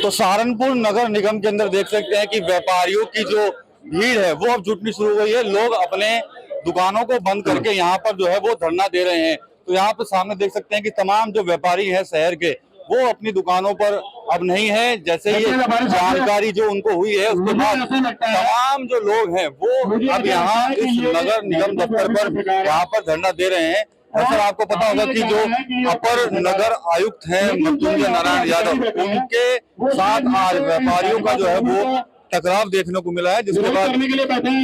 तो सहारनपुर नगर निगम के अंदर देख सकते हैं कि व्यापारियों की जो भीड़ है वो अब जुटनी शुरू हो गई है। लोग अपने दुकानों को बंद करके यहाँ पर जो है वो धरना दे रहे हैं। तो यहाँ पर सामने देख सकते हैं कि तमाम जो व्यापारी हैं शहर के, वो अपनी दुकानों पर अब नहीं है। जैसे ये जानकारी जो उनको हुई है उसके बाद तमाम जो लोग हैं वो अब यहाँ इस नगर निगम दफ्तर पर यहाँ पर धरना दे रहे हैं। सर, आपको पता होगा कि जो अपर नगर आयुक्त हैं मृत्युंजय नारायण यादव, उनके साथ आज व्यापारियों का जो है वो टकराव देखने को मिला है, जिसके बाद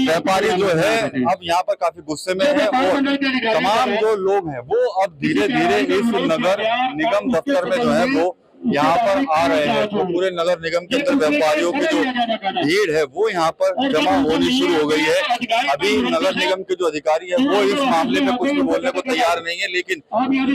व्यापारी जो है अब यहाँ पर काफी गुस्से में है और तमाम जो लोग हैं वो अब धीरे धीरे इस नगर निगम दफ्तर में जो है वो यहाँ पर आ रहे हैं। तो पूरे नगर निगम के अंदर व्यापारियों की जो भीड़ है वो यहाँ पर जमा होनी शुरू हो गई है। अभी नगर निगम के जो अधिकारी है वो इस मामले में कुछ भी बोलने को तैयार नहीं है, लेकिन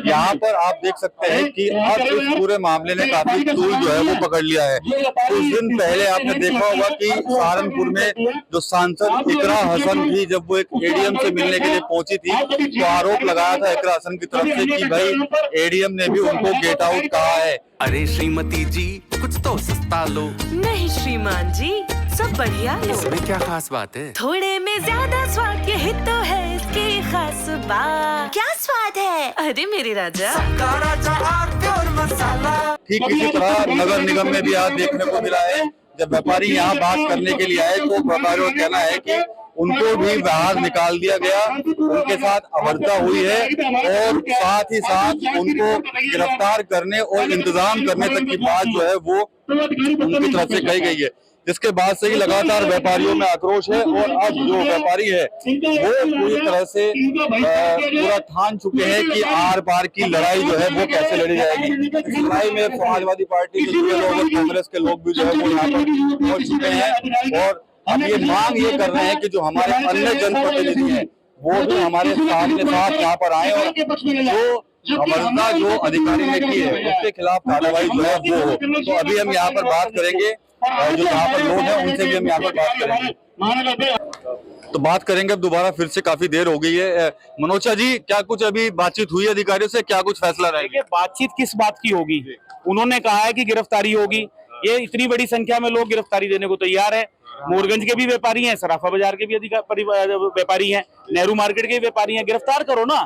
यहाँ पर आप देख सकते हैं कि अब इस पूरे मामले ने काफी तूल जो है वो पकड़ लिया है। कुछ दिन पहले आपने देखा होगा कि सहारनपुर में जो सांसद इकरा हसन भी जब वो एक एडीएम से मिलने के लिए पहुंची थी तो आरोप लगाया था इकरा हसन की तरफ से कि भाई एडीएम ने भी उनको गेट आउट कहा है। अरे श्रीमती जी, कुछ तो सस्ता लो। नहीं श्रीमान जी, सब बढ़िया है। इसमें क्या खास बात है? थोड़े में ज्यादा स्वाद, यही तो है इसकी खास बात। क्या स्वाद है? अरे मेरे राजा, ठीक इसी तरह नगर निगम में भी आज देखने को मिला है। जब व्यापारी यहाँ बात करने के लिए आए तो व्यापारियों का कहना है कि उनको भी बाहर निकाल दिया गया, उनके साथ अभद्रता हुई है और साथ ही साथ उनको गिरफ्तार करने और इंतजाम करने तक की बात जो है वो उनकी तरफ से कही गई है, जिसके बाद से ही लगातार व्यापारियों में आक्रोश है। और अब जो व्यापारी है वो पूरी तरह से पूरा ठान चुके हैं कि आर पार की लड़ाई जो है वो कैसे लड़ी जाएगी। इस लड़ाई में समाजवादी पार्टी के जुड़े लोग और कांग्रेस के लोग भी जो है वो यहाँ पर पहुंच चुके हैं और अब ये मांग ये कर रहे हैं कि जो हमारे अन्य जनप्रतिनिधि हैं वो भी हमारे सामने साथ यहाँ पर आए और जो अवहेलना जो अधिकारी ने की है उसके खिलाफ कार्रवाई जो है वो हो। तो अभी हम यहाँ पर बात करेंगे और जो यहाँ पर लोग हैं उनसे भी हम यहाँ पर बात करेंगे। तो बात करेंगे अब दोबारा फिर से, काफी देर हो गई है। मनोजा जी, क्या कुछ अभी बातचीत हुई अधिकारियों से, क्या कुछ फैसला रहेगा? बातचीत किस बात की होगी? उन्होंने कहा है कि गिरफ्तारी होगी। ये इतनी बड़ी संख्या में लोग गिरफ्तारी देने को तैयार है। मोरगंज के भी व्यापारी हैं, सराफा बाजार के भी व्यापारी हैं, नेहरू मार्केट के भी व्यापारी हैं। गिरफ्तार करो ना।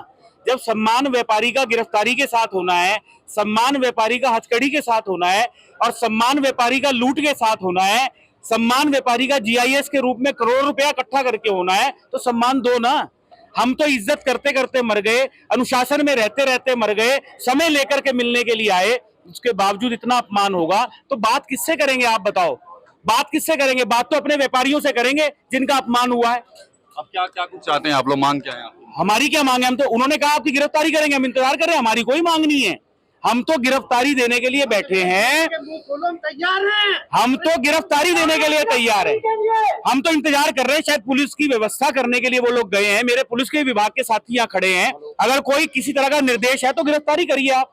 जब सम्मान व्यापारी का गिरफ्तारी के साथ होना है, सम्मान व्यापारी का हथकड़ी के साथ होना है और सम्मान व्यापारी का लूट के साथ होना है, सम्मान व्यापारी का जीआईएस के रूप में करोड़ रुपया इकट्ठा करके होना है, तो सम्मान दो ना। हम तो इज्जत करते करते मर गए, अनुशासन में रहते रहते मर गए, समय लेकर के मिलने के लिए आए, उसके बावजूद इतना अपमान होगा तो बात किससे करेंगे आप बताओ? बात किससे करेंगे? बात तो अपने व्यापारियों से करेंगे जिनका अपमान हुआ है। अब क्या क्या कुछ चाहते हैं आप लोग? मांग क्या है? हमारी क्या मांग है? हम तो, उन्होंने कहा आपकी गिरफ्तारी करेंगे, हम इंतजार कर रहे हैं। हमारी कोई मांग नहीं है, हम तो गिरफ्तारी देने के लिए बैठे हैं। हम तो गिरफ्तारी देने के लिए तैयार हैं। हम तो इंतजार कर रहे हैं, शायद पुलिस की व्यवस्था करने के लिए वो लोग गए हैं। मेरे पुलिस के विभाग के साथी यहाँ खड़े हैं। अगर कोई किसी तरह का निर्देश है तो गिरफ्तारी करिए आप।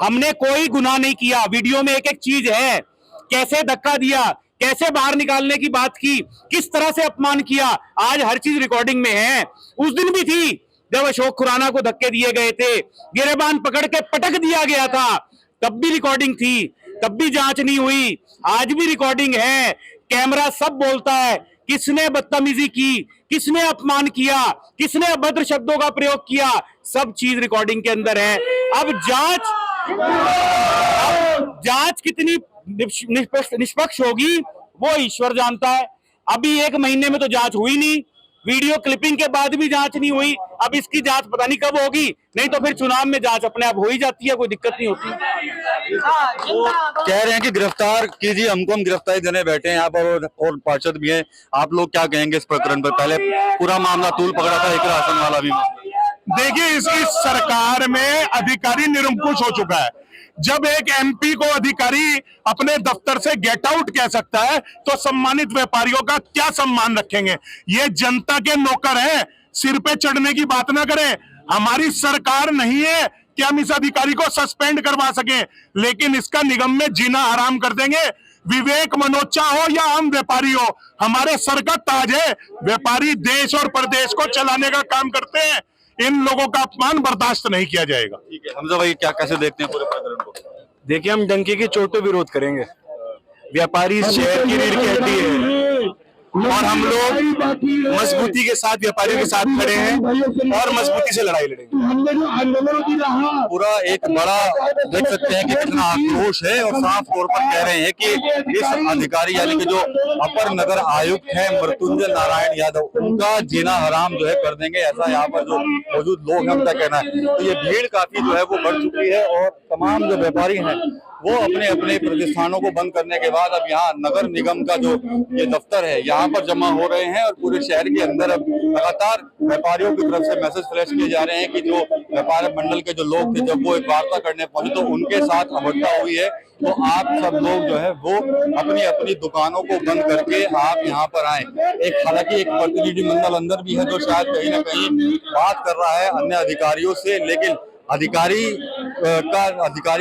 हमने कोई गुनाह नहीं किया। वीडियो में एक एक चीज है, कैसे धक्का दिया, कैसे बाहर निकालने की बात की, किस तरह से अपमान किया, आज हर चीज रिकॉर्डिंग में है। उस दिन भी थी जब अशोक खुराना को धक्के दिए गए थे, गिरेबान पकड़ के पटक दिया गया था, तब भी रिकॉर्डिंग थी, तब भी जांच नहीं हुई। आज भी रिकॉर्डिंग है, कैमरा सब बोलता है किसने बदतमीजी की, किसने अपमान किया, किसने अभद्र शब्दों का प्रयोग किया, सब चीज रिकॉर्डिंग के अंदर है। अब जांच कितनी निष्पक्ष होगी वो ईश्वर जानता है। अभी 1 महीने में तो जांच हुई नहीं, वीडियो क्लिपिंग के बाद भी जांच नहीं हुई। अब इसकी जांच पता नहीं कब होगी, नहीं तो फिर चुनाव में जांच अपने आप हो ही जाती है, कोई दिक्कत नहीं होती। वो कह रहे हैं कि गिरफ्तार कीजिए हमको, हम गिरफ्तारी देने बैठे हैं यहाँ पर और पार्षद भी हैं। आप लोग क्या कहेंगे इस प्रकरण पर? पहले पूरा मामला तूल पकड़ा था इकरा हसन वाला भी। देखिए, इसकी सरकार में अधिकारी निरंकुश हो चुका है। जब एक एमपी को अधिकारी अपने दफ्तर से गेट आउट कह सकता है तो सम्मानित व्यापारियों का क्या सम्मान रखेंगे? ये जनता के नौकर हैं, सिर पे चढ़ने की बात ना करें। हमारी सरकार नहीं है कि हम इस अधिकारी को सस्पेंड करवा सकें, लेकिन इसका निगम में जीना हराम कर देंगे। विवेक मनोचा हो या आम व्यापारी हो, हमारे सर का ताज है। व्यापारी देश और प्रदेश को चलाने का काम करते हैं, इन लोगों का अपमान बर्दाश्त नहीं किया जाएगा। ठीक है हमजा भाई, क्या कैसे देखते हैं पूरे प्रकरण को? देखिए, हम डंके की चोट पे विरोध करेंगे। व्यापारी शहर की रीढ़ की हड्डी है और हम लोग मजबूती के साथ व्यापारियों के साथ खड़े हैं और मजबूती से लड़ाई लड़ेंगे। पूरा एक बड़ा देख सकते हैं कि कितना आक्रोश है और साफ तौर पर कह रहे हैं कि इस अधिकारी यानी कि जो अपर नगर आयुक्त है मृत्युंजय नारायण यादव उनका जीना हराम जो है कर देंगे, ऐसा यहाँ पर जो मौजूद लोग हैं उनका कहना है। तो ये भीड़ काफी जो है वो बढ़ चुकी है और तमाम जो व्यापारी हैं वो अपने अपने प्रतिष्ठानों को बंद करने के बाद अब यहाँ नगर निगम का जो ये दफ्तर है यहाँ पर जमा हो रहे हैं और पूरे शहर के अंदर अब लगातार व्यापारियों की तरफ से मैसेज फ्लैश किए जा रहे हैं कि जो व्यापार मंडल के जो लोग थे जब वो एक वार्ता करने पहुंचे तो उनके साथ अभद्रता हुई है। तो आप सब लोग जो है वो अपनी अपनी दुकानों को बंद करके आप यहाँ पर आए। एक हालांकि एक प्रतिनिधि मंडल अंदर भी है जो शायद कहीं ना कहीं बात कर रहा है अन्य अधिकारियों से, लेकिन अधिकारी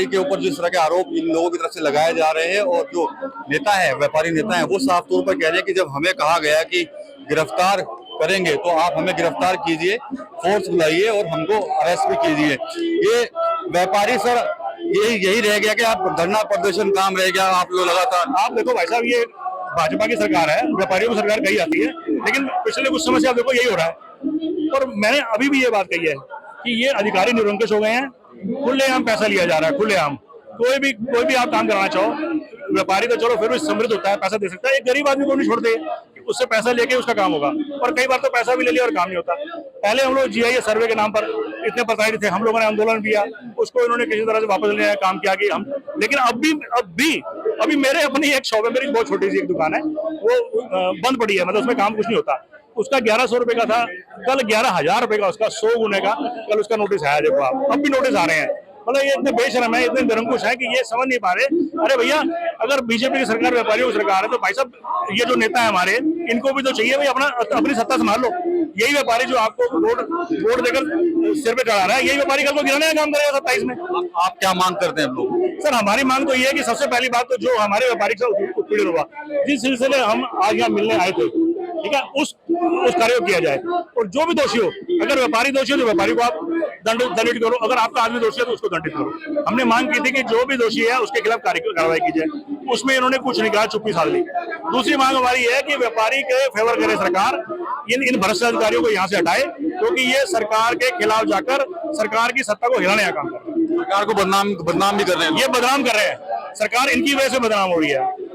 के ऊपर जिस तरह के आरोप इन लोगों की तरफ से लगाए जा रहे हैं और जो नेता है व्यापारी नेता है वो साफ तौर पर कह रहे हैं कि जब हमें कहा गया कि गिरफ्तार करेंगे तो आप हमें गिरफ्तार कीजिए, फोर्स बुलाइए और हमको अरेस्ट भी कीजिए। ये व्यापारी सर यही रह गया कि आप धरना प्रदर्शन काम रह गया आप लोग लगातार। आप देखो भाई साहब ये भाजपा की सरकार है, व्यापारियों की सरकार कही आती है, लेकिन पिछले कुछ समय से आप देखो यही हो रहा है। और मैंने अभी भी ये बात कही है कि ये अधिकारी निरंकुश हो गए हैं, खुलेआम पैसा लिया जा रहा है, खुलेआम। कोई भी आप काम कराना चाहो, व्यापारी तो चलो फिर भी समृद्ध होता है, पैसा दे सकता है, एक गरीब आदमी को नहीं छोड़ते, उससे पैसा लेके उसका काम होगा। और कई बार तो पैसा भी ले लिया और काम नहीं होता। पहले हम लोग GIS सर्वे के नाम पर इतने प्रताड़ित थे, हम लोगों ने आंदोलन किया, उसको इन्होंने किसी तरह से वापस लेने का काम किया कि हम, लेकिन अभी मेरे अपनी एक शॉप है, मेरी बहुत छोटी सी एक दुकान है, वो बंद पड़ी है, मतलब उसमें काम कुछ नहीं होता। उसका 1100 रुपए का था, कल 11,000 रुपए का उसका 100 गुने का कल उसका नोटिस आया। देखो आप, अब भी नोटिस आ रहे हैं। मतलब ये इतने बेशरम है, इतने निरंकुश है कि ये समझ नहीं पा रहे। अरे भैया, अगर बीजेपी की सरकार व्यापारियों की सरकार है तो भाई साहब ये जो नेता है हमारे, इनको भी तो चाहिए भाई अपनी सत्ता संभाल लो। यही व्यापारी जो आपको वोट देकर सिर पे चढ़ा रहा है, यही व्यापारी कल को गिराने का काम करेगा 27 में। आप क्या मांग करते हैं लोग? सर हमारी मांग तो ये है कि सबसे पहली बात तो जो हमारे व्यापारी से उत्पीड़न हुआ, जिस सिलसिले हम आज यहाँ मिलने आए थे, ठीक है, उस कार्य को किया जाए। और जो भी दोषी हो, अगर व्यापारी दोषी हो तो व्यापारी को आप दंडित करो, अगर आपका आदमी दोषी है तो उसको दंडित करो। हमने मांग की थी कि जो भी दोषी है उसके खिलाफ कार्रवाई की जाए, उसमें इन्होंने कुछ नहीं कहा, चुप्पी साध ली। दूसरी मांग हमारी है कि व्यापारी के फेवर करे सरकार, इन भ्रष्ट अधिकारियों को यहाँ से हटाए, क्योंकि ये सरकार के खिलाफ जाकर सरकार की सत्ता को हिलाने का काम कर रहे हैं, सरकार को बदनाम भी कर रहे हैं। ये बदनाम कर रहे हैं, सरकार इनकी वजह से बदनाम हो रही है।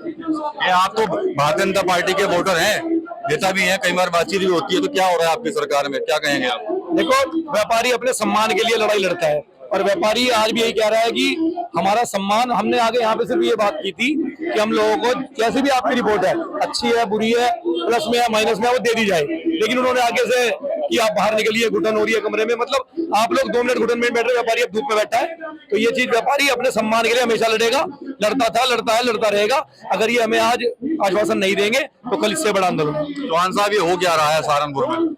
ये आप तो भारतीय जनता पार्टी के वोटर हैं, नेता भी हैं, कई बार बातचीत भी होती है, तो क्या हो रहा है आपकी सरकार में, क्या कहेंगे आप? देखो, व्यापारी अपने सम्मान के लिए लड़ाई लड़ता है और व्यापारी आज भी यही कह रहा है कि हमारा सम्मान, हमने आगे यहाँ पे सिर्फ ये बात की थी कि हम लोगों को जैसे भी आपकी रिपोर्ट है, अच्छी है, बुरी है, प्लस में है, माइनस में है, वो दे दी जाए। लेकिन उन्होंने आगे से कि आप बाहर निकलिए, घुटन हो रही है कमरे में, मतलब आप लोग 2 मिनट घुटन में बैठ रहे, व्यापारी अब धूप में बैठा है। तो ये चीज व्यापारी अपने सम्मान के लिए हमेशा लड़ेगा, लड़ता था, लड़ता है, लड़ता रहेगा। अगर ये हमें आज आश्वासन नहीं देंगे तो कल इससे बड़ा आंदोलन। चौहान साहब, ये हो क्या रहा है सहारनपुर में?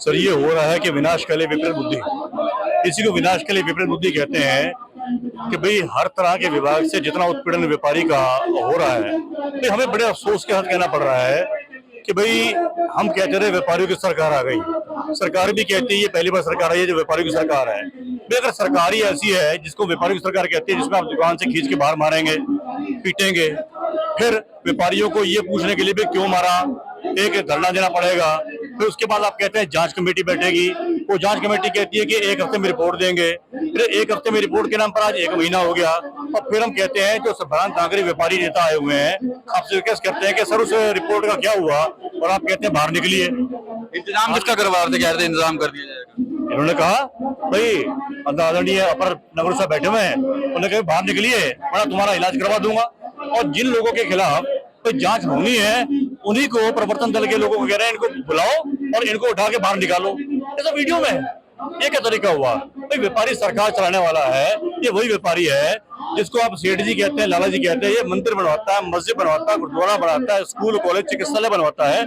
सर ये हो रहा है कि विनाश के लिए विपरीत बुद्धि, इसी को विनाश के लिए विपरीत बुद्धि कहते हैं कि भाई हर तरह के विभाग से जितना उत्पीड़न व्यापारी का हो रहा है, तो हमें बड़े अफसोस के साथ कहना पड़ रहा है कि भाई हम कहते रहे व्यापारियों की सरकार आ गई, सरकार भी कहती है ये पहली बार सरकार आई है जो व्यापारियों की सरकार है। अगर सरकार ही ऐसी है जिसको व्यापारियों की सरकार कहती है, जिसमें आप दुकान से खींच के बाहर मारेंगे, पीटेंगे, फिर व्यापारियों को ये पूछने के लिए भी क्यों मारा, एक धरना देना पड़ेगा, फिर उसके बाद आप कहते हैं जांच कमेटी बैठेगी, वो जांच कमेटी कहती है कि 1 हफ्ते में रिपोर्ट देंगे, फिर 1 हफ्ते में रिपोर्ट के नाम पर आज 1 महीना हो गया, और फिर हम कहते हैं जो भ्रांत नागरिक व्यापारी नेता आए हुए हैं, आपसे रिक्वेस्ट करते हैं कि सर उस रिपोर्ट का क्या हुआ, और आप कहते हैं बाहर निकलिए। इंतजाम किसका करवा रहे थे? कह रहे थे इंतजाम कर दिया जाएगा। इन्होंने कहा भाई आदरणीय अपर नगर साहब बैठे हुए हैं, उन्होंने कहा बाहर निकलिए, मैं तुम्हारा इलाज करवा दूंगा। और जिन लोगों के खिलाफ कोई जांच होनी है, उन्हीं को प्रवर्तन दल के लोगों को कह रहे हैं इनको बुलाओ और इनको उठा के बाहर निकालो। ये तो वीडियो में ये क्या तरीका हुआ? भाई व्यापारी सरकार चलाने वाला है, ये वही व्यापारी है जिसको आप सेठ जी कहते हैं, लाला जी कहते हैं। ये मंदिर बनवाता है, मस्जिद बनवाता है, गुरुद्वारा बनाता है, स्कूल कॉलेज चिकित्सालय बनवाता है,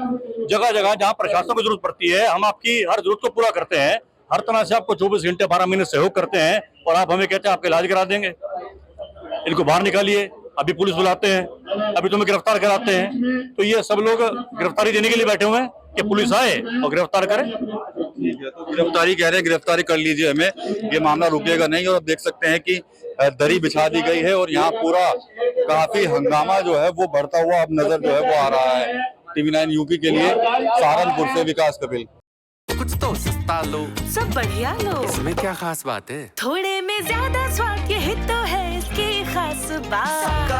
जगह जगह जहाँ प्रशासन को जरूरत पड़ती है हम आपकी हर जरूरत को पूरा करते हैं, हर तरह से आपको 24 घंटे 12 महीने सहयोग करते हैं, और आप हमें कहते हैं आपका इलाज करा देंगे। इनको बाहर निकालिए, अभी पुलिस बुलाते हैं, अभी तुम्हें गिरफ्तार कराते हैं। तो ये सब लोग गिरफ्तारी देने के लिए बैठे हुए हैं कि पुलिस आए और गिरफ्तार करे। ठीक है, तो गिरफ्तारी कह रहे हैं, गिरफ्तारी कर लीजिए हमें, ये मामला रुकेगा नहीं। और आप देख सकते हैं कि दरी बिछा दी गई है और यहाँ पूरा काफी हंगामा जो है वो बढ़ता हुआ अब नजर जो है वो आ रहा है। TV9 यूपी के लिए सहारनपुर से विकास कपिल। कुछ तो सस्ता लो, सब बढ़िया लो, इसमें क्या खास बात है? थोड़े में ज्यादा स्वाद, यही तो है इसकी खास बात।